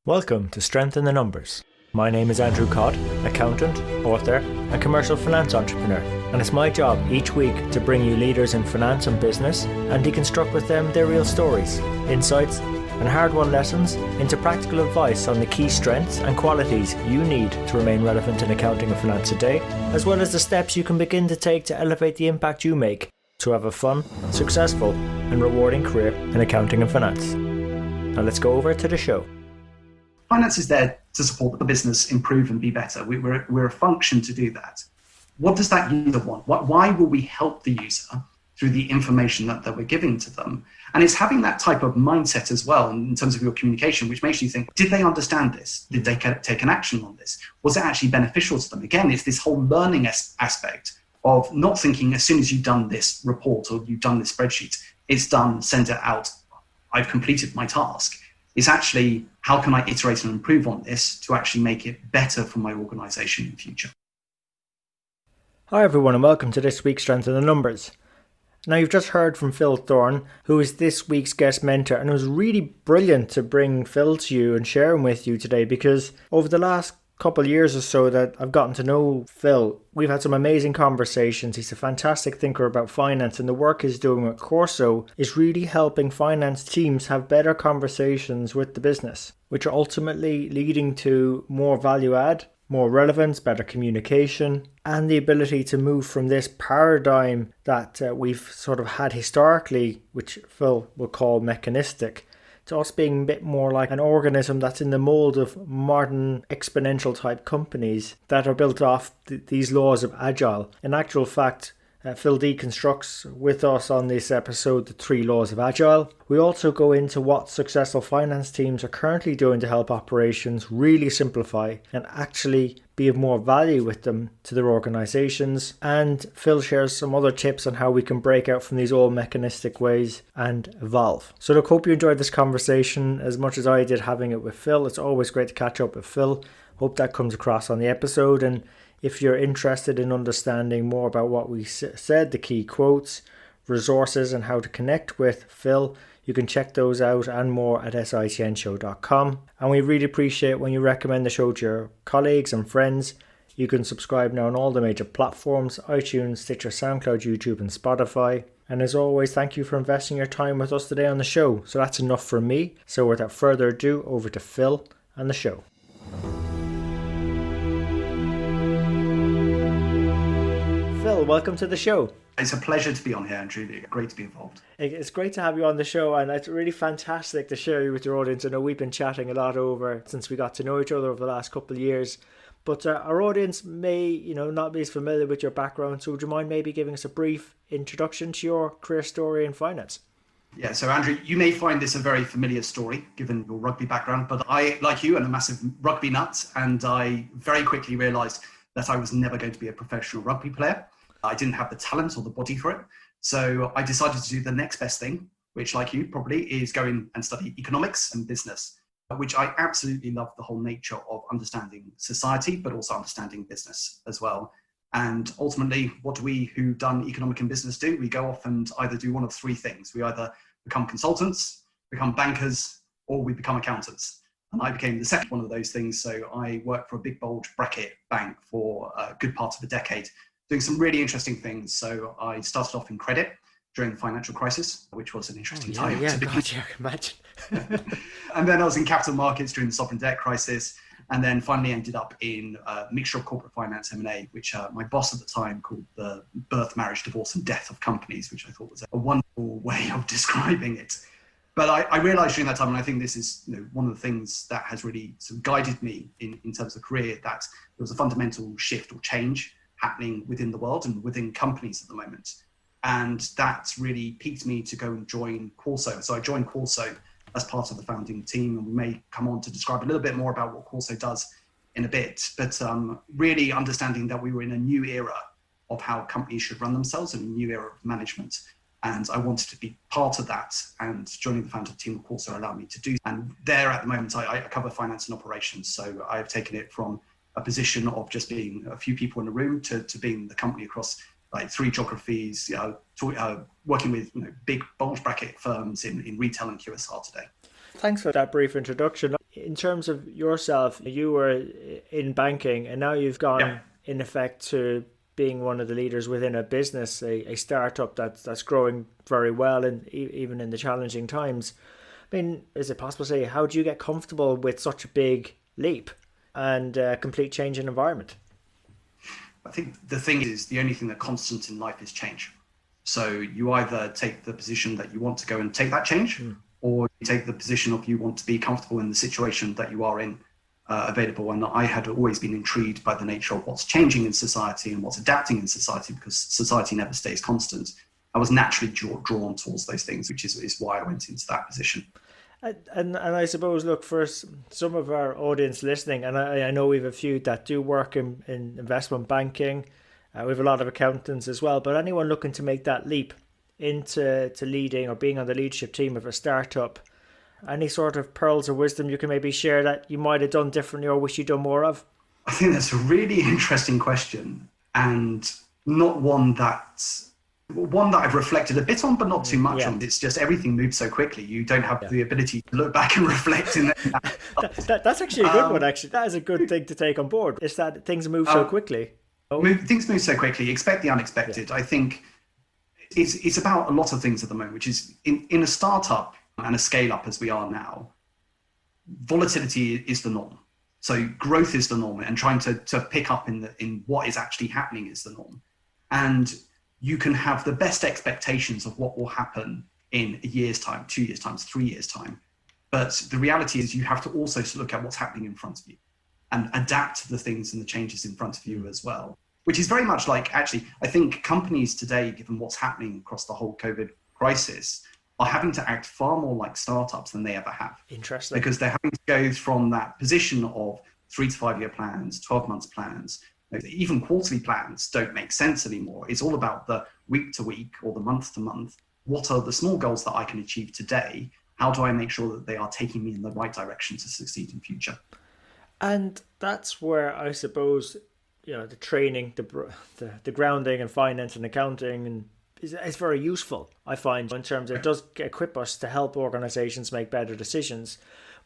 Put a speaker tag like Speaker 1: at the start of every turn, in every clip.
Speaker 1: Welcome to Strength in the Numbers. My name is Andrew Codd, accountant, author, and commercial finance entrepreneur, and it's my job each week to bring you leaders in finance and business and deconstruct with them their real stories, insights, and hard-won lessons into practical advice on the key strengths and qualities you need to remain relevant in accounting and finance today, as well as the steps you can begin to take to elevate the impact you make to have a fun, successful, and rewarding career in accounting and finance. Now let's go over to the show.
Speaker 2: Finance is there to support the business improve and be better. We're a function to do that. What does that user want? Why will we help the user through the information that we're giving to them? And it's having that type of mindset as well in terms of your communication, which makes you think, did they understand this? Did they take an action on this? Was it actually beneficial to them? Again, it's this whole learning aspect of not thinking as soon as you've done this report or you've done this spreadsheet, it's done, send it out, I've completed my task. It's actually, how can I iterate and improve on this to actually make it better for my organization in the future?
Speaker 1: Hi everyone and welcome to this week's Strength in the Numbers. Now you've just heard from Phil Thorne, who is this week's guest mentor, and it was really brilliant to bring Phil to you and share him with you today because over the last couple of years or so that I've gotten to know Phil, we've had some amazing conversations. He's a fantastic thinker about finance, and the work he's doing with Corso is really helping finance teams have better conversations with the business, which are ultimately leading to more value add, more relevance, better communication, and the ability to move from this paradigm that we've sort of had historically, which Phil will call mechanistic, to us being a bit more like an organism that's in the mold of modern exponential type companies that are built off these laws of Agile. In actual fact, Phil deconstructs with us on this episode the 3 laws of Agile. We also go into what successful finance teams are currently doing to help operations really simplify and actually be of more value with them to their organizations. And Phil shares some other tips on how we can break out from these old mechanistic ways and evolve. So look, hope you enjoyed this conversation as much as I did having it with Phil. It's always great to catch up with Phil. Hope that comes across on the episode. And if you're interested in understanding more about what we said, the key quotes, resources, and how to connect with Phil, you can check those out and more at SITNshow.com. And we really appreciate when you recommend the show to your colleagues and friends. You can subscribe now on all the major platforms: iTunes, Stitcher, SoundCloud, YouTube, and Spotify. And as always, thank you for investing your time with us today on the show. So that's enough from me. So without further ado, over to Phil and the show. Phil, welcome to the show.
Speaker 2: It's a pleasure to be on here, Andrew. Great to be involved.
Speaker 1: It's great to have you on the show, and it's really fantastic to share you with your audience. I know we've been chatting a lot over since we got to know each other over the last couple of years, but our audience may, not be as familiar with your background. So would you mind maybe giving us a brief introduction to your career story in finance?
Speaker 2: Yeah, so Andrew, you may find this a very familiar story given your rugby background, but I, like you, am a massive rugby nut, and I very quickly realised that I was never going to be a professional rugby player. I didn't have the talent or the body for it. So I decided to do the next best thing, which, like you probably, is go in and study economics and business, which I absolutely love the whole nature of understanding society, but also understanding business as well. And ultimately, what do we who've done economic and business do? We go off and either do one of 3 things. We either become consultants, become bankers, or we become accountants. And I became the second one of those things. So I worked for a big bulge bracket bank for a good part of a decade, doing some really interesting things. So I started off in credit during the financial crisis, which was an interesting time.
Speaker 1: Yeah, gotcha, I can imagine.
Speaker 2: And then I was in capital markets during the sovereign debt crisis, and then finally ended up in a mixture of corporate finance M&A, which my boss at the time called the birth, marriage, divorce, and death of companies, which I thought was a wonderful way of describing it. But I realized during that time, and I think this is one of the things that has really sort of guided me in terms of career, that there was a fundamental shift or change happening within the world and within companies at the moment. And that really piqued me to go and join Corso. So I joined Corso as part of the founding team, and we may come on to describe a little bit more about what Corso does in a bit, but really understanding that we were in a new era of how companies should run themselves and a new era of management. And I wanted to be part of that, and joining the founding team of Corso allowed me to do. And there at the moment, I cover finance and operations. So I've taken it from a position of just being a few people in a room to being the company across like 3 geographies, working with big bulge bracket firms in retail and QSR today.
Speaker 1: Thanks for that brief introduction. In terms of yourself, you were in banking and now you've
Speaker 2: Yeah.
Speaker 1: gone in effect to being one of the leaders within a business, a startup that's growing very well and even in the challenging times. I mean, is it possible to say how do you get comfortable with such a big leap and complete change in environment?
Speaker 2: I think the thing is, the only thing that constant in life is change. So you either take the position that you want to go and take that change, or you take the position of you want to be comfortable in the situation that you are in, available. And I had always been intrigued by the nature of what's changing in society and what's adapting in society, because society never stays constant. I was naturally drawn towards those things, which is why I went into that position.
Speaker 1: And I suppose, look, for some of our audience listening, and I know we have a few that do work in investment banking, we have a lot of accountants as well, but anyone looking to make that leap into leading or being on the leadership team of a startup, any sort of pearls of wisdom you can maybe share that you might have done differently or wish you'd done more of?
Speaker 2: I think that's a really interesting question, and not one that I've reflected a bit on, but not too much
Speaker 1: Yeah.
Speaker 2: on. It's just everything moves so quickly. You don't have
Speaker 1: Yeah.
Speaker 2: the ability to look back and reflect in that.
Speaker 1: That's actually a good one, actually. That is a good thing to take on board. It's that things move so quickly.
Speaker 2: Things move so quickly. Expect the unexpected. I think it's about a lot of things at the moment, which is in a startup and a scale up as we are now, volatility is the norm. So growth is the norm, and trying to pick up in what is actually happening is the norm. And you can have the best expectations of what will happen in a year's time, 2 years' time, 3 years' time. But the reality is you have to also look at what's happening in front of you and adapt to the things and the changes in front of you as well, which is very much like, actually, I think companies today, given what's happening across the whole COVID crisis, are having to act far more like startups than they ever have.
Speaker 1: Interesting.
Speaker 2: Because they're having to go from that position of 3 to 5 year plans, 12 months plans, even quarterly plans don't make sense anymore. It's all about the week to week or the month to month. What are the small goals that I can achieve today? How do I make sure that they are taking me in the right direction to succeed in future?
Speaker 1: And that's where I suppose, the training, the grounding and finance and accounting and is very useful, I find, in terms of it does equip us to help organizations make better decisions.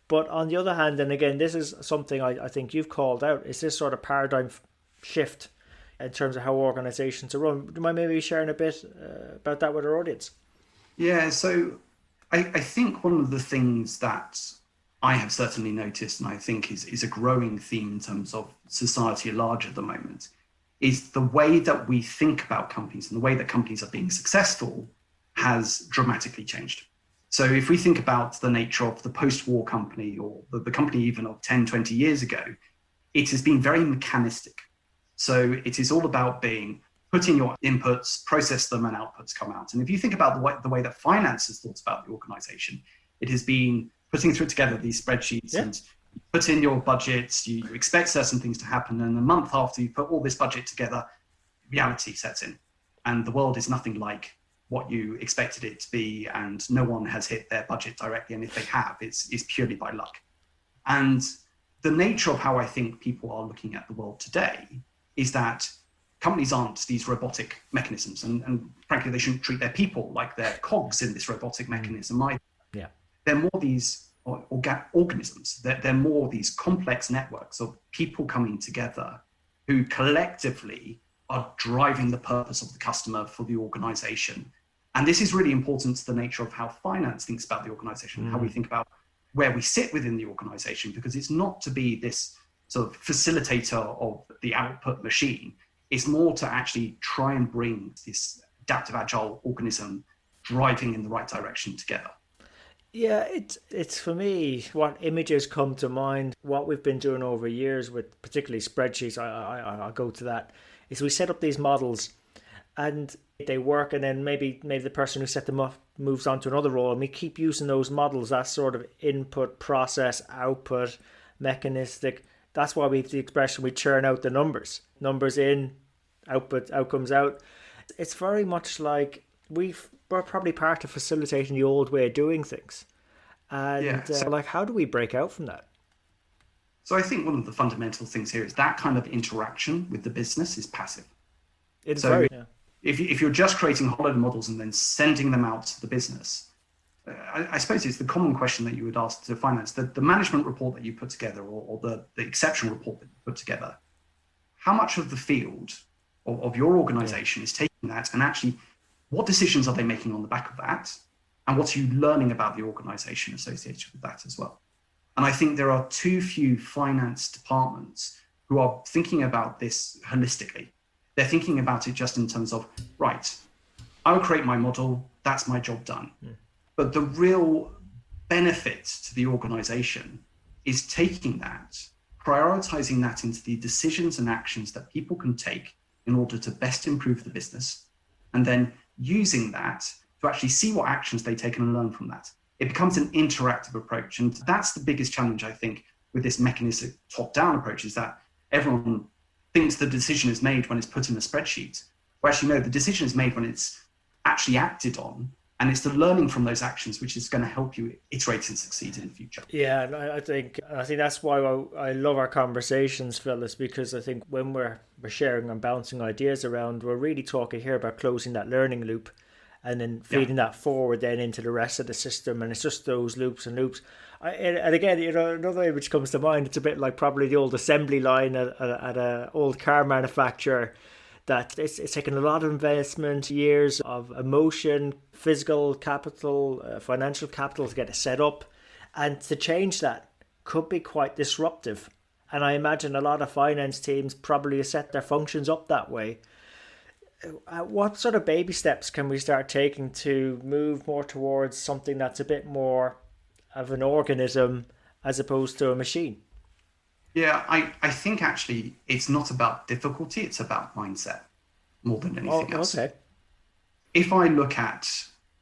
Speaker 1: But on the other hand, and again, this is something I think you've called out, is this sort of paradigm shift in terms of how organizations are run. Do you mind maybe sharing a bit about that with our audience?
Speaker 2: Yeah, so I think one of the things that I have certainly noticed, and I think is a growing theme in terms of society at large at the moment, is the way that we think about companies and the way that companies are being successful has dramatically changed. So if we think about the nature of the post-war company or the company even of 10, 20 years ago, it has been very mechanistic. So it is all about put in your inputs, process them, and outputs come out. And if you think about the way that finance has thought about the organization, it has been putting together these spreadsheets and put in your budgets, you expect certain things to happen, and a month after you put all this budget together, reality sets in. And the world is nothing like what you expected it to be, and no one has hit their budget directly, and if they have, it's purely by luck. And the nature of how I think people are looking at the world today is that companies aren't these robotic mechanisms, and frankly, they shouldn't treat their people like they're cogs in this robotic mechanism either.
Speaker 1: Yeah.
Speaker 2: They're more these organisms. They're more these complex networks of people coming together who collectively are driving the purpose of the customer for the organization. And this is really important to the nature of how finance thinks about the organization, how we think about where we sit within the organization, because it's not to be this sort of facilitator of the output machine. It's more to actually try and bring this adaptive agile organism driving in the right direction together.
Speaker 1: Yeah, it's for me, what images come to mind, what we've been doing over years with particularly spreadsheets, I'll go to that, is we set up these models and they work, and then maybe the person who set them up moves on to another role, and we keep using those models, that sort of input, process, output, mechanistic. That's why we have the expression, we churn out the numbers. Numbers in, output, outcomes out. It's very much like we're probably part of facilitating the old way of doing things. And how do we break out from that?
Speaker 2: So I think one of the fundamental things here is that kind of interaction with the business is passive.
Speaker 1: It's
Speaker 2: so
Speaker 1: very,
Speaker 2: if you're just creating holiday models and then sending them out to the business, I suppose it's the common question that you would ask to finance, the management report that you put together, or the exceptional report that you put together. How much of the field of your organization is taking that, and actually what decisions are they making on the back of that? And what are you learning about the organization associated with that as well? And I think there are too few finance departments who are thinking about this holistically. They're thinking about it just in terms of, right, I'll create my model, that's my job done. But the real benefit to the organization is taking that, prioritizing that into the decisions and actions that people can take in order to best improve the business, and then using that to actually see what actions they take and learn from that. It becomes an interactive approach. And that's the biggest challenge, I think, with this mechanistic top-down approach, is that everyone thinks the decision is made when it's put in a spreadsheet. Well, actually, no, the decision is made when it's actually acted on. And it's the learning from those actions which is going to help you iterate and succeed in the future.
Speaker 1: Yeah, and I think that's why I love our conversations, Phil, is because I think when we're sharing and bouncing ideas around, we're really talking here about closing that learning loop and then feeding that forward then into the rest of the system. And it's just those loops and loops. And again, another way which comes to mind, it's a bit like probably the old assembly line at an old car manufacturer, that it's taken a lot of investment, years of emotion, physical capital, financial capital to get it set up. And to change that could be quite disruptive. And I imagine a lot of finance teams probably set their functions up that way. What sort of baby steps can we start taking to move more towards something that's a bit more of an organism as opposed to a machine?
Speaker 2: Yeah, I think actually it's not about difficulty, it's about mindset more than anything else.
Speaker 1: Okay.
Speaker 2: If I look at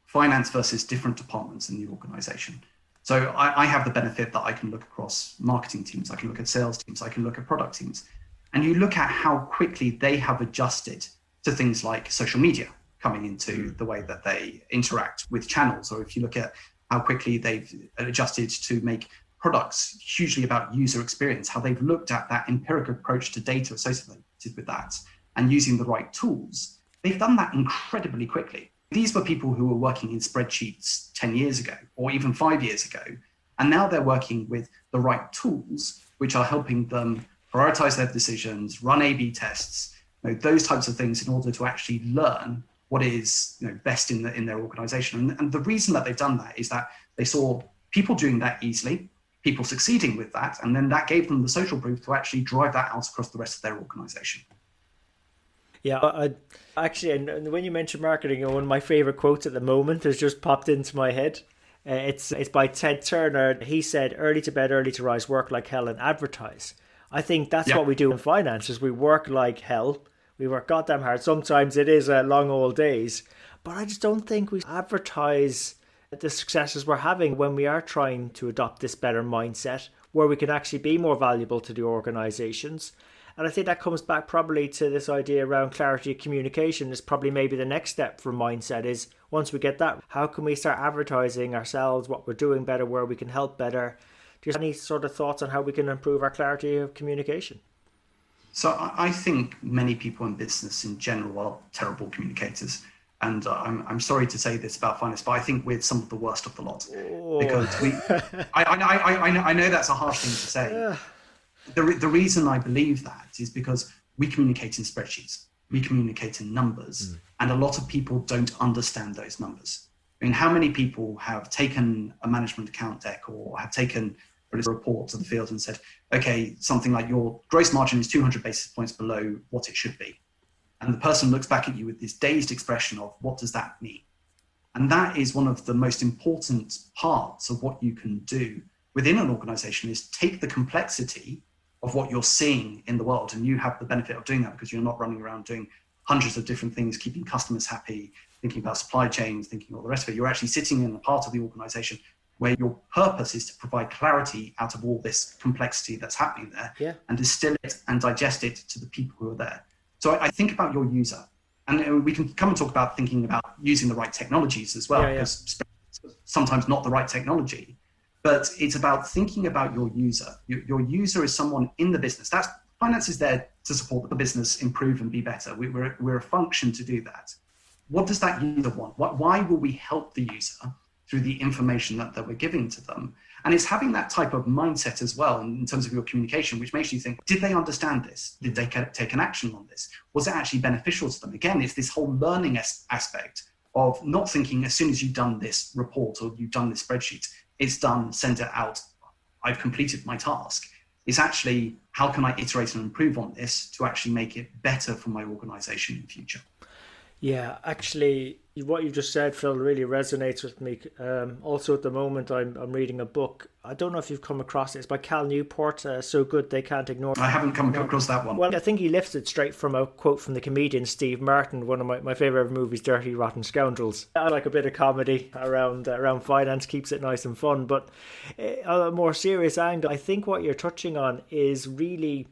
Speaker 2: finance versus different departments in the organization, so I have the benefit that I can look across marketing teams, I can look at sales teams, I can look at product teams, and you look at how quickly they have adjusted to things like social media coming into the way that they interact with channels, or if you look at how quickly they've adjusted to make products hugely about user experience, how they've looked at that empirical approach to data associated with that and using the right tools. They've done that incredibly quickly. These were people who were working in spreadsheets 10 years ago or even 5 years ago. And now they're working with the right tools, which are helping them prioritize their decisions, run A/B tests, those types of things in order to actually learn what is best in their organization. And the reason that they've done that is that they saw people doing that easily, people succeeding with that, and then that gave them the social proof to actually drive that out across the rest of their organization.
Speaker 1: Yeah, actually, and when you mentioned marketing, one of my favorite quotes at the moment has just popped into my head. It's by Ted Turner. He said, "Early to bed, early to rise, work like hell and advertise." I think that's what we do in finance, is we work like hell. We work goddamn hard. Sometimes it is long old days, but I just don't think we advertise the successes we're having when we are trying to adopt this better mindset where we can actually be more valuable to the organizations. And I think that comes back probably to this idea around clarity of communication is probably maybe the next step for mindset is once we get that, how can we start advertising ourselves, what we're doing better, where we can help better? Do you have any sort of thoughts on how we can improve our clarity of communication?
Speaker 2: So I think many people in business in general are terrible communicators. And I'm sorry to say this about finance, but I think we're some of the worst of the lot. Because I know that's a harsh thing to say. The reason I believe that is because we communicate in spreadsheets, we communicate in numbers, and a lot of people don't understand those numbers. I mean, how many people have taken a management account deck or have taken a report to the field and said, okay, something like your gross margin is 200 basis points below what it should be. And the person looks back at you with this dazed expression of what does that mean? And that is one of the most important parts of what you can do within an organization is take the complexity of what you're seeing in the world. And you have the benefit of doing that because you're not running around doing hundreds of different things, keeping customers happy, thinking about supply chains, thinking all the rest of it. You're actually sitting in a part of the organization where your purpose is to provide clarity out of all this complexity that's happening there and distill it and digest it to the people who are there. So I think about your user, and we can come and talk about thinking about using the right technologies as well, because sometimes not the right technology, but it's about thinking about your user. Your user is someone in the business. Finance is there to support the business improve and be better. We're a function to do that. What does that user want? Why will we help the user? through the information that we're giving to them. And it's having that type of mindset as well in terms of your communication, which makes you think, did they understand this? Did they take an action on this? Was it actually beneficial to them? Again, it's this whole learning aspect of not thinking as soon as you've done this report or you've done this spreadsheet, it's done, send it out, I've completed my task. It's actually, how can I iterate and improve on this to actually make it better for my organization in the future?
Speaker 1: Yeah, actually, what you just said, Phil, really resonates with me. Also, at the moment, I'm reading a book. I don't know if you've come across it. It's by Cal Newport, So Good They Can't Ignore.
Speaker 2: I haven't come across that one.
Speaker 1: Well, I think he lifts it straight from a quote from the comedian Steve Martin, one of my favourite movies, Dirty Rotten Scoundrels. I like a bit of comedy around finance, keeps it nice and fun. But on a more serious angle, I think what you're touching on is really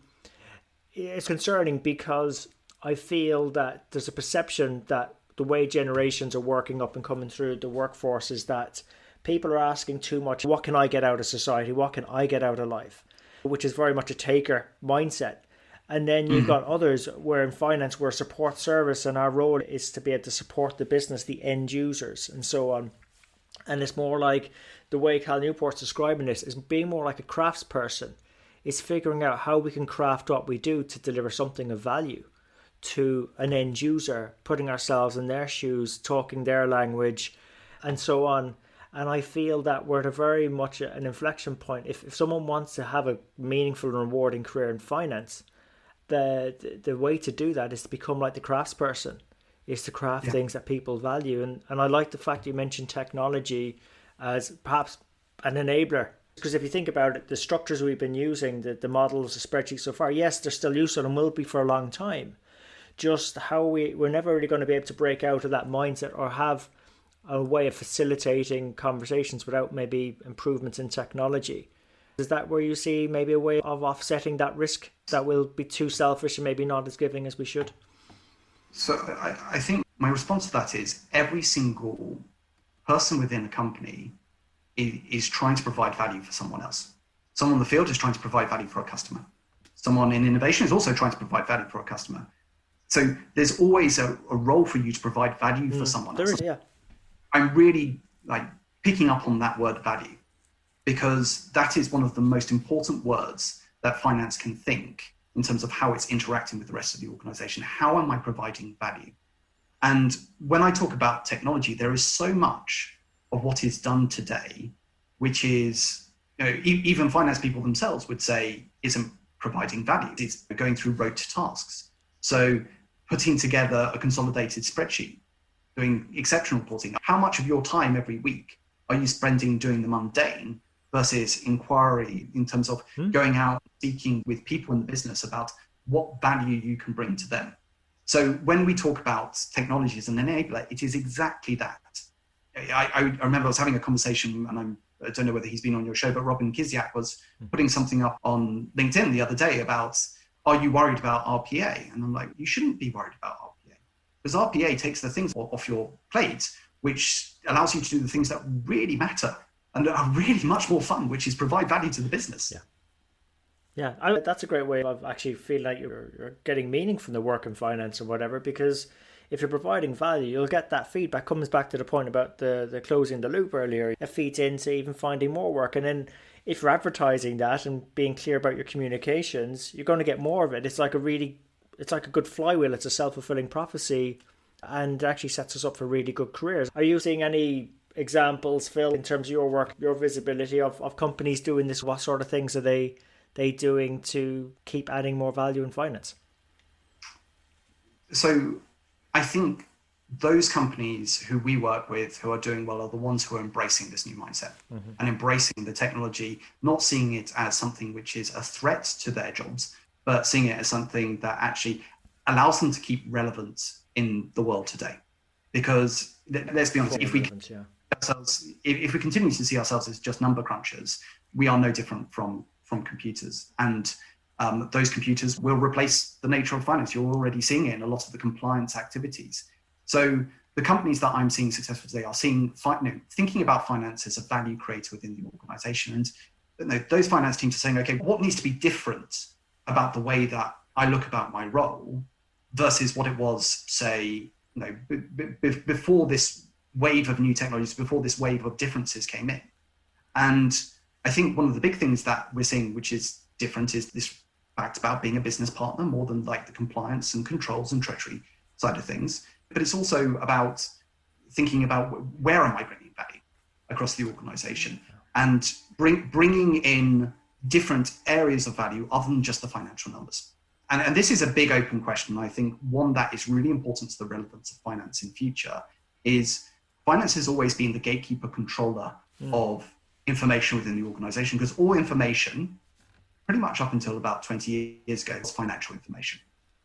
Speaker 1: it's concerning, because I feel that there's a perception that the way generations are working up and coming through the workforce is that people are asking too much. What can I get out of society? What can I get out of life? Which is very much a taker mindset. And then you've got others where in finance we're a support service, and our role is to be able to support the business, the end users, and so on. And it's more like the way Cal Newport's describing this is being more like a craftsperson. It's figuring out how we can craft what we do to deliver something of value to an end user, putting ourselves in their shoes, talking their language, and so on. And I feel that we're at a very much an inflection point. If someone wants to have a meaningful and rewarding career in finance, the way to do that is to become like the craftsperson, is to craft things that people value. And I like the fact you mentioned technology as perhaps an enabler. Because if you think about it, the structures we've been using, the models, the spreadsheets so far, yes, they're still useful and will be for a long time. Just how we're never really going to be able to break out of that mindset or have a way of facilitating conversations without maybe improvements in technology. Is that where you see maybe a way of offsetting that risk, that we'll be too selfish and maybe not as giving as we should?
Speaker 2: So I think my response to that is every single person within a company is trying to provide value for someone else. Someone in the field is trying to provide value for a customer. Someone in innovation is also trying to provide value for a customer. So there's always a role for you to provide value for someone else.
Speaker 1: There is, yeah.
Speaker 2: I'm really picking up on that word value, because that is one of the most important words that finance can think in terms of how it's interacting with the rest of the organization. How am I providing value? And when I talk about technology, there is so much of what is done today, which is, even finance people themselves would say isn't providing value. It's going through rote tasks. So putting together a consolidated spreadsheet, doing exception reporting. How much of your time every week are you spending doing the mundane versus inquiry in terms of going out, speaking with people in the business about what value you can bring to them? So when we talk about technology as an enabler, it is exactly that. I remember I was having a conversation, and I don't know whether he's been on your show, but Robin Kiziak was putting something up on LinkedIn the other day about, are you worried about RPA? And I'm like, you shouldn't be worried about RPA, because RPA takes the things off your plate, which allows you to do the things that really matter and are really much more fun, which is provide value to the business.
Speaker 1: Yeah, that's a great way of actually feeling like you're getting meaning from the work in finance or whatever, because if you're providing value, you'll get that feedback. Comes back to the point about the closing the loop earlier. It feeds into even finding more work. And then if you're advertising that and being clear about your communications, you're going to get more of it. It's like a good flywheel. It's a self-fulfilling prophecy, and it actually sets us up for really good careers. Are you seeing any examples, Phil, in terms of your work, your visibility of companies doing this? What sort of things are they doing to keep adding more value in finance?
Speaker 2: So I think those companies who we work with who are doing well are the ones who are embracing this new mindset and embracing the technology, not seeing it as something which is a threat to their jobs, but seeing it as something that actually allows them to keep relevant in the world today. Because let's be honest, if we continue to see ourselves as just number crunchers, we are no different from computers. And those computers will replace the nature of finance. You're already seeing it in a lot of the compliance activities. So the companies that I'm seeing successful today are thinking about finance as a value creator within the organization. And those finance teams are saying, okay, what needs to be different about the way that I look about my role versus what it was, say, before this wave of new technologies, before this wave of differences came in. And I think one of the big things that we're seeing, which is different, is this fact about being a business partner more than like the compliance and controls and treasury side of things. But it's also about thinking about where am I bringing value across the organization, and bringing in different areas of value other than just the financial numbers. And this is a big open question. I think one that is really important to the relevance of finance in future is finance has always been the gatekeeper controller of information within the organization, because all information, pretty much up until about 20 years ago, was financial information.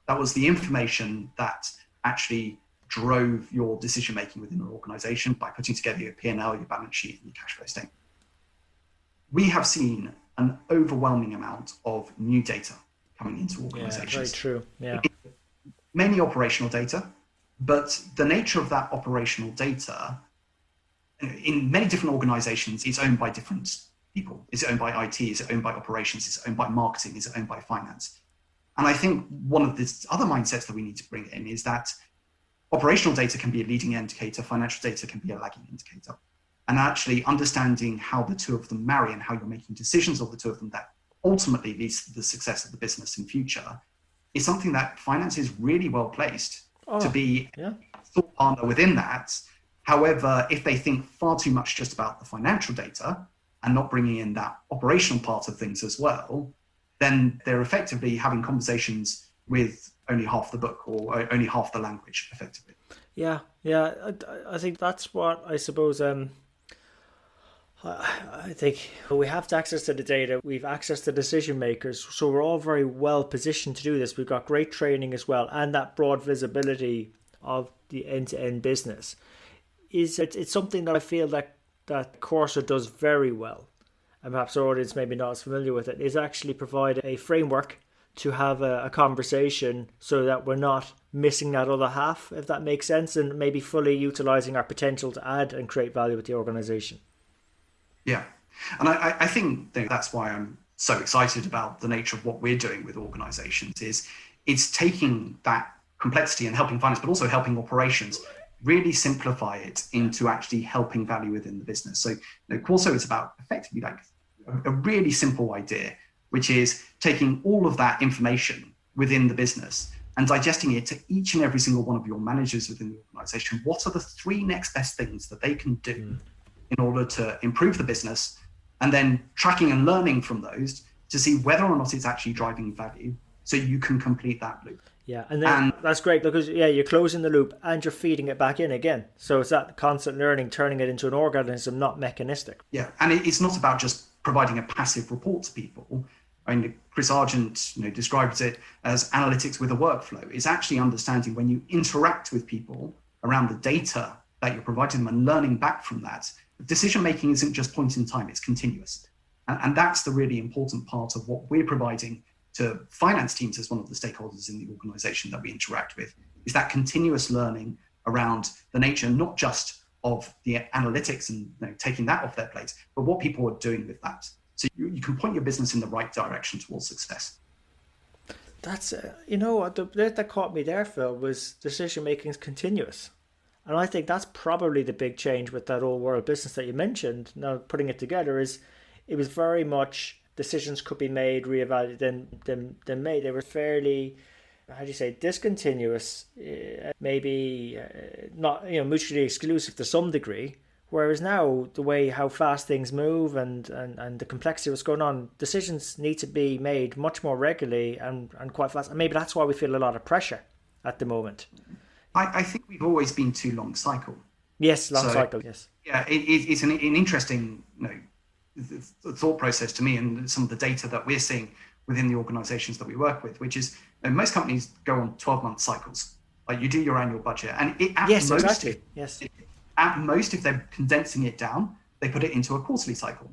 Speaker 2: That was the information that actually drove your decision making within an organization by putting together your P&L, your balance sheet, and your cash flow statement. We have seen an overwhelming amount of new data coming into organizations.
Speaker 1: Yeah, very true. Yeah.
Speaker 2: Mainly operational data, but the nature of that operational data in many different organizations is owned by different people. Is it owned by IT? Is it owned by operations? Is it owned by marketing? Is it owned by finance? And I think one of the other mindsets that we need to bring in is that operational data can be a leading indicator, financial data can be a lagging indicator. And actually understanding how the two of them marry and how you're making decisions of the two of them that ultimately leads to the success of the business in future is something that finance is really well placed to be a thought partner within that. However, if they think far too much just about the financial data and not bringing in that operational part of things as well, then they're effectively having conversations with only half the book or only half the language, effectively.
Speaker 1: Yeah. I think that's what I suppose. I think we have access to the data, we've access to decision makers, so we're all very well positioned to do this. We've got great training as well, and that broad visibility of the end-to-end business. It's something that I feel that Corsa does very well, and perhaps our audience maybe not as familiar with it, is actually provide a framework to have a conversation so that we're not missing that other half, if that makes sense, and maybe fully utilizing our potential to add and create value with the organization.
Speaker 2: Yeah. And I think that's why I'm so excited about the nature of what we're doing with organizations is it's taking that complexity and helping finance, but also helping operations really simplify it into actually helping value within the business. So Corso is about effectively like a really simple idea, which is taking all of that information within the business and digesting it to each and every single one of your managers within the organization. What are the 3 next best things that they can do in order to improve the business, and then tracking and learning from those to see whether or not it's actually driving value so you can complete that loop.
Speaker 1: Yeah, and then that's great because you're closing the loop and you're feeding it back in again. So it's that constant learning, turning it into an organism, not mechanistic.
Speaker 2: Yeah, and it's not about just providing a passive report to people. I mean, Chris Argent describes it as analytics with a workflow. It's actually understanding when you interact with people around the data that you're providing them and learning back from that. Decision making isn't just point in time, it's continuous. And that's the really important part of what we're providing to finance teams as one of the stakeholders in the organization that we interact with, is that continuous learning around the nature, not just of the analytics and taking that off their plate, but what people are doing with that. So you can point your business in the right direction towards success.
Speaker 1: That's, the bit that caught me there, Phil, was decision making is continuous. And I think that's probably the big change with that old world business that you mentioned. Now, putting it together is, it was very much decisions could be made, reevaluated, then made. They were fairly, discontinuous, maybe not mutually exclusive to some degree. Whereas now, the way how fast things move and the complexity of what's going on, decisions need to be made much more regularly and quite fast. And maybe that's why we feel a lot of pressure at the moment.
Speaker 2: I think we've always been too long cycle.
Speaker 1: Yes, long cycle, yes.
Speaker 2: Yeah, it's an interesting thought process to me, and some of the data that we're seeing within the organizations that we work with, which is most companies go on 12-month cycles. Like you do your annual budget, and at most, if they're condensing it down, they put it into a quarterly cycle.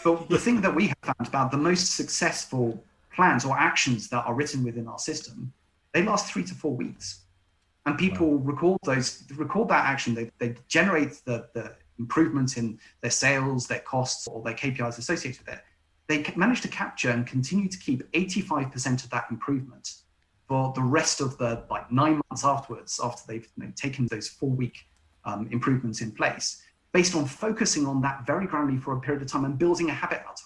Speaker 2: But the thing that we have found about the most successful plans or actions that are written within our system, they last 3 to 4 weeks. And people record that action. They generate the improvement in their sales, their costs, or their KPIs associated with it. They manage to capture and continue to keep 85% of that improvement for the rest of the 9 months afterwards, after they've taken those 4-week improvements in place based on focusing on that very groundly for a period of time and building a habit out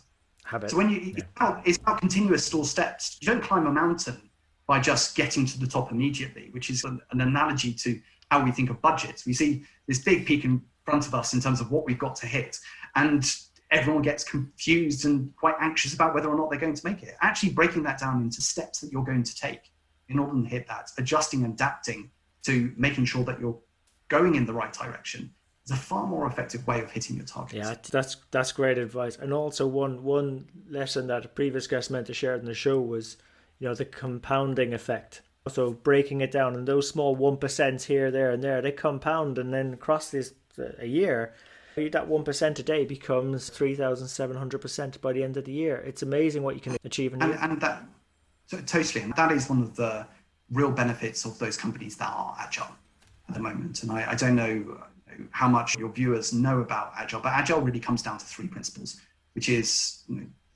Speaker 2: of it. So when it's about continuous small steps. You don't climb a mountain by just getting to the top immediately, which is an analogy to how we think of budgets. We see this big peak in front of us in terms of what we've got to hit, and everyone gets confused and quite anxious about whether or not they're going to make it. Actually breaking that down into steps that you're going to take in order to hit that, adjusting and adapting to making sure that you're going in the right direction, is a far more effective way of hitting your targets.
Speaker 1: Yeah, that's great advice. And also one lesson that a previous guest mentor shared in the show was, the compounding effect. So breaking it down, and those small 1% here, there, and there, they compound, and then across a year, that 1% a day becomes 3,700% by the end of the year. It's amazing what you can achieve.
Speaker 2: And that is one of the real benefits of those companies that are agile at the moment. And I don't know how much your viewers know about Agile, but Agile really comes down to three principles, which is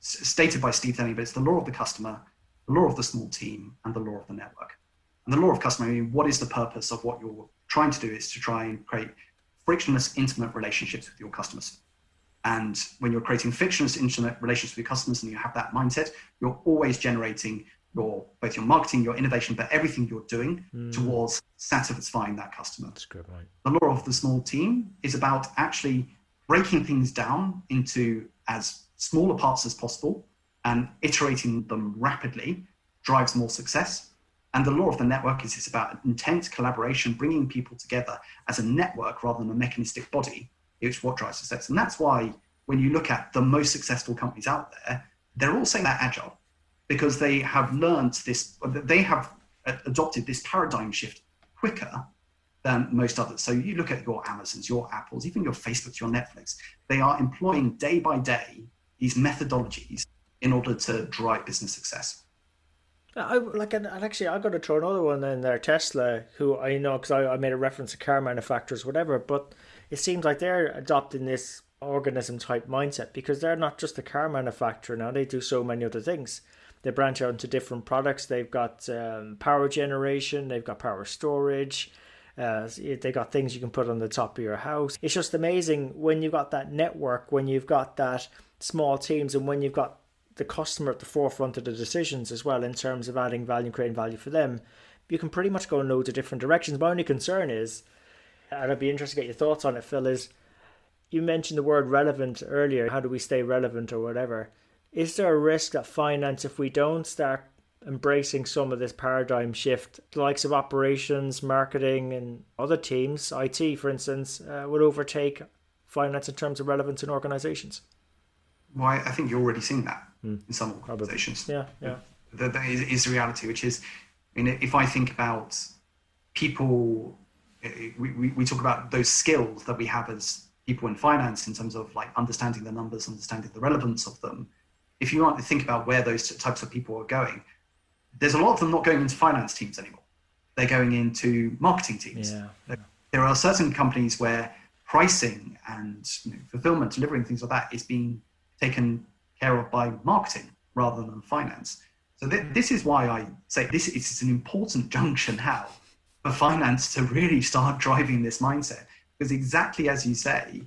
Speaker 2: stated by Steve Thorne, but it's the law of the customer, the law of the small team, and the law of the network. And the law of customer, what is the purpose of what you're trying to do is to try and create frictionless, intimate relationships with your customers. And when you're creating frictionless, intimate relationships with your customers and you have that mindset, you're always generating both your marketing, your innovation, but everything you're doing towards satisfying that customer.
Speaker 1: That's good, right?
Speaker 2: The law of the small team is about actually breaking things down into as smaller parts as possible and iterating them rapidly drives more success. And the law of the network is about intense collaboration, bringing people together as a network rather than a mechanistic body, is what drives success. And that's why when you look at the most successful companies out there, they're all saying they're agile, because they have learned this, they have adopted this paradigm shift quicker than most others. So you look at your Amazons, your Apples, even your Facebooks, your Netflix, they are employing day by day these methodologies in order to drive business success.
Speaker 1: I got to throw another one in there, Tesla, who I know because I made a reference to car manufacturers, whatever, but it seems like they're adopting this organism type mindset because they're not just a car manufacturer now, they do so many other things. They branch out into different products. They've got power generation, they've got power storage, they got things you can put on the top of your house. It's just amazing when you've got that network, when you've got that small teams, and when you've got the customer at the forefront of the decisions as well in terms of adding value and creating value for them. You can pretty much go in loads of different directions. My only concern is, and I'd be interested to get your thoughts on it, Phil, is you mentioned the word relevant earlier. How do we stay relevant or whatever? Is there a risk that finance, if we don't start embracing some of this paradigm shift, the likes of operations, marketing, and other teams, IT, for instance, would overtake finance in terms of relevance in organizations?
Speaker 2: Well, I think you're already seeing that in some organizations.
Speaker 1: Yeah.
Speaker 2: That is the reality, which is, if I think about people, we talk about those skills that we have as people in finance in terms of like understanding the numbers, understanding the relevance of them. If you want to think about where those types of people are going, there's a lot of them not going into finance teams anymore. They're going into marketing teams. Yeah. There are certain companies where pricing and fulfillment, delivering things like that is being taken care of by marketing rather than finance. So this is why I say this is an important junction now for finance to really start driving this mindset. Because exactly as you say,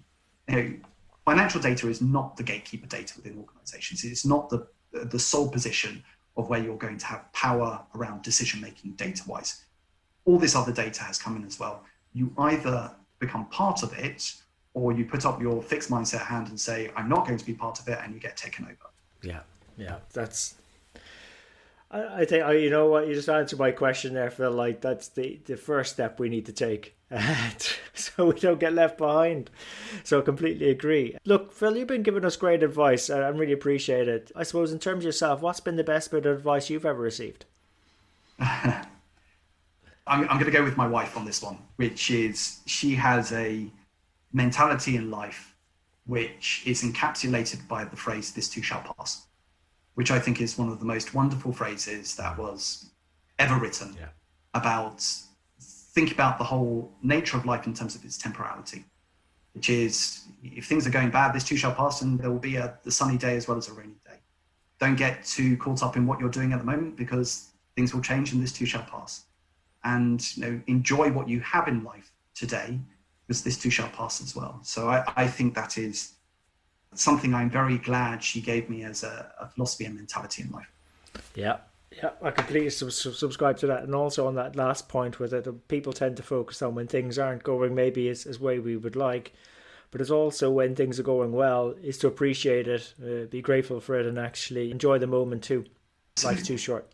Speaker 2: financial data is not the gatekeeper data within organizations. It's not the sole position of where you're going to have power around decision-making data-wise. All this other data has come in as well. You either become part of it or you put up your fixed mindset hand and say, I'm not going to be part of it, and you get taken over.
Speaker 1: Yeah. That's... I think, you know what, you just answered my question there, Phil. Like, that's the first step we need to take so we don't get left behind. So I completely agree. Look, Phil, you've been giving us great advice. I really appreciate it. I suppose in terms of yourself, what's been the best bit of advice you've ever received?
Speaker 2: I'm going to go with my wife on this one, which is she has a mentality in life which is encapsulated by the phrase, this too shall pass, which I think is one of the most wonderful phrases that was ever written about think about the whole nature of life in terms of its temporality, which is if things are going bad, this too shall pass, and there will be the sunny day as well as a rainy day. Don't get too caught up in what you're doing at the moment because things will change and this too shall pass. And enjoy what you have in life today, because this too shall pass as well. So I think that is something I'm very glad she gave me as a philosophy and mentality in life.
Speaker 1: Yeah. Yeah, I completely subscribe to that. And also on that last point with it, people tend to focus on when things aren't going maybe as way we would like. But it's also when things are going well, is to appreciate it, be grateful for it, and actually enjoy the moment too. Life's too short.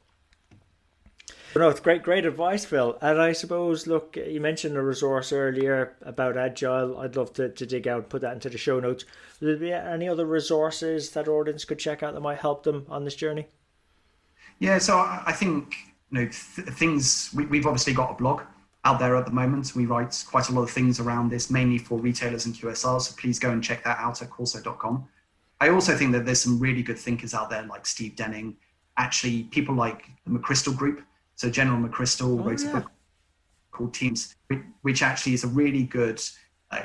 Speaker 1: But no, it's great advice, Phil. And I suppose, look, you mentioned a resource earlier about Agile. I'd love to dig out and put that into the show notes. Will there be any other resources that audience could check out that might help them on this journey?
Speaker 2: Yeah, so I think things. We've obviously got a blog out there at the moment. We write quite a lot of things around this, mainly for retailers and QSRs. So please go and check that out at corso.com. I also think that there's some really good thinkers out there like Steve Denning, actually people like the McChrystal Group. So General McChrystal wrote a book called Teams, which actually is a really good,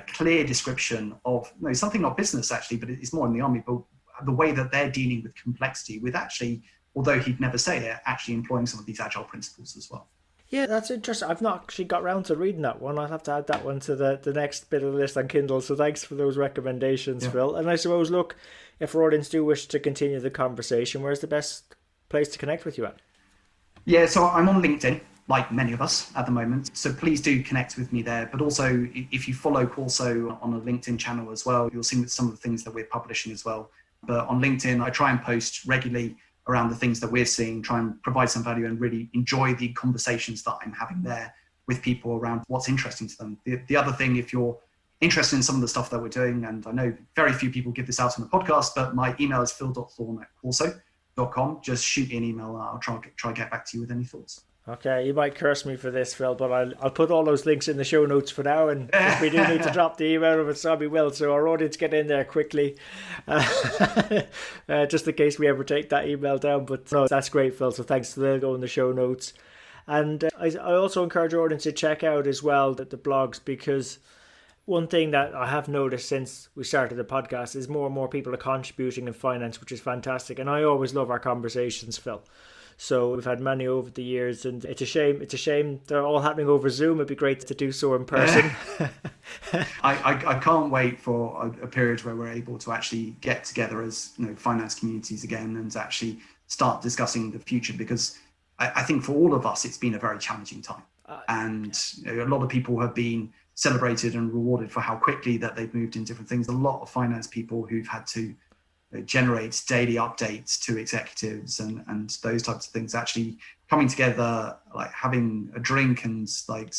Speaker 2: clear description of something not business actually, but it's more in the army, but the way that they're dealing with complexity with actually, although he'd never say it, actually employing some of these agile principles as well.
Speaker 1: Yeah, that's interesting. I've not actually got round to reading that one. I'll have to add that one to the next bit of the list on Kindle. So thanks for those recommendations, Phil. And I suppose, look, if our audience do wish to continue the conversation, where's the best place to connect with you at?
Speaker 2: Yeah, so I'm on LinkedIn, like many of us at the moment. So please do connect with me there. But also, if you follow Corso on a LinkedIn channel as well, you'll see some of the things that we're publishing as well. But on LinkedIn, I try and post regularly around the things that we're seeing, try and provide some value and really enjoy the conversations that I'm having there with people around what's interesting to them. The other thing, if you're interested in some of the stuff that we're doing, and I know very few people give this out on the podcast, but my email is phil.thorne@corso.com. Just shoot me an email and I'll try get back to you with any thoughts.
Speaker 1: Okay, you might curse me for this, Phil, but I'll put all those links in the show notes for now, and if we do need to drop the email of it, so we will. So our audience get in there quickly, just in case we ever take that email down. But no, that's great, Phil. So thanks. They'll go in the show notes, and I also encourage our audience to check out as well the blogs, because one thing that I have noticed since we started the podcast is more and more people are contributing in finance, which is fantastic. And I always love our conversations, Phil. So we've had many over the years, and it's a shame they're all happening over Zoom. It'd be great to do so in person.
Speaker 2: I can't wait for a period where we're able to actually get together as finance communities again and actually start discussing the future, because I think for all of us it's been a very challenging time, and a lot of people have been celebrated and rewarded for how quickly that they've moved in different things. A lot of finance people who've had to generate daily updates to executives and those types of things, actually coming together, like having a drink and like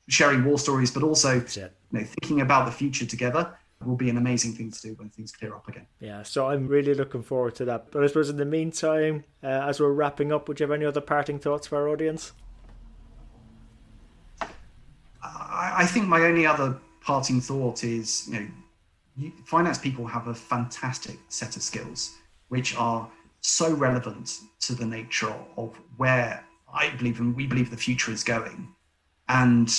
Speaker 2: sharing war stories, but also thinking about the future together will be an amazing thing to do when things clear up again.
Speaker 1: Yeah, so I'm really looking forward to that. But I suppose in the meantime, as we're wrapping up, would you have any other parting thoughts for our audience?
Speaker 2: I think my only other parting thought is, finance people have a fantastic set of skills which are so relevant to the nature of where I believe and we believe the future is going. And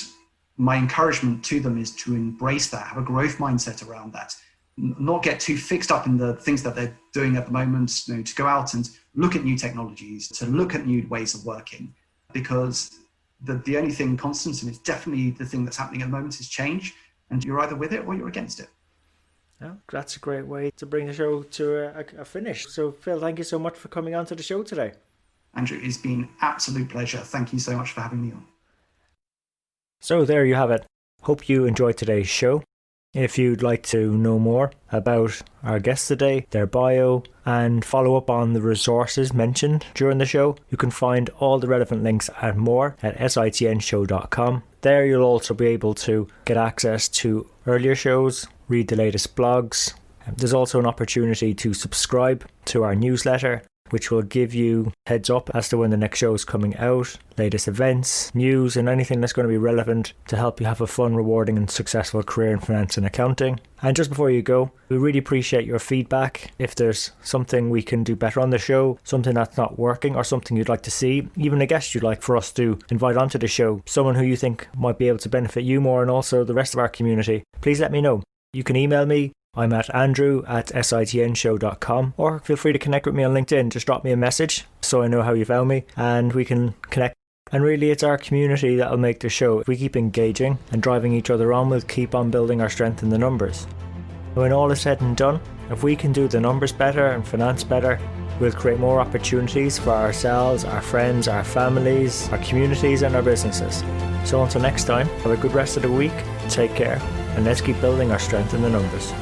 Speaker 2: my encouragement to them is to embrace that, have a growth mindset around that, not get too fixed up in the things that they're doing at the moment, to go out and look at new technologies, to look at new ways of working, because the only thing constant, and it's definitely the thing that's happening at the moment, is change, and you're either with it or you're against it.
Speaker 1: Yeah, that's a great way to bring the show to a finish. So Phil, thank you so much for coming on to the show today.
Speaker 2: Andrew, it's been an absolute pleasure. Thank you so much for having me on.
Speaker 1: So there you have it. Hope you enjoyed today's show. If you'd like to know more about our guests today, their bio, and follow up on the resources mentioned during the show, you can find all the relevant links and more at sitnshow.com. There you'll also be able to get access to earlier shows, read the latest blogs. There's also an opportunity to subscribe to our newsletter, which will give you heads up as to when the next show is coming out, latest events, news, and anything that's going to be relevant to help you have a fun, rewarding and successful career in finance and accounting. And just before you go, we really appreciate your feedback. If there's something we can do better on the show, something that's not working, or something you'd like to see, even a guest you'd like for us to invite onto the show, someone who you think might be able to benefit you more and also the rest of our community, please let me know. You can email me. I'm at andrew@sitnshow.com, or feel free to connect with me on LinkedIn. Just drop me a message so I know how you found me, and we can connect And really, it's our community that'll make the show. If we keep engaging and driving each other on, we'll keep on building our strength in the numbers. When all is said and done, if we can do the numbers better and finance better, we'll create more opportunities for ourselves, our friends, our families, our communities and our businesses. So until next time, have a good rest of the week, take care, and let's keep building our strength in the numbers.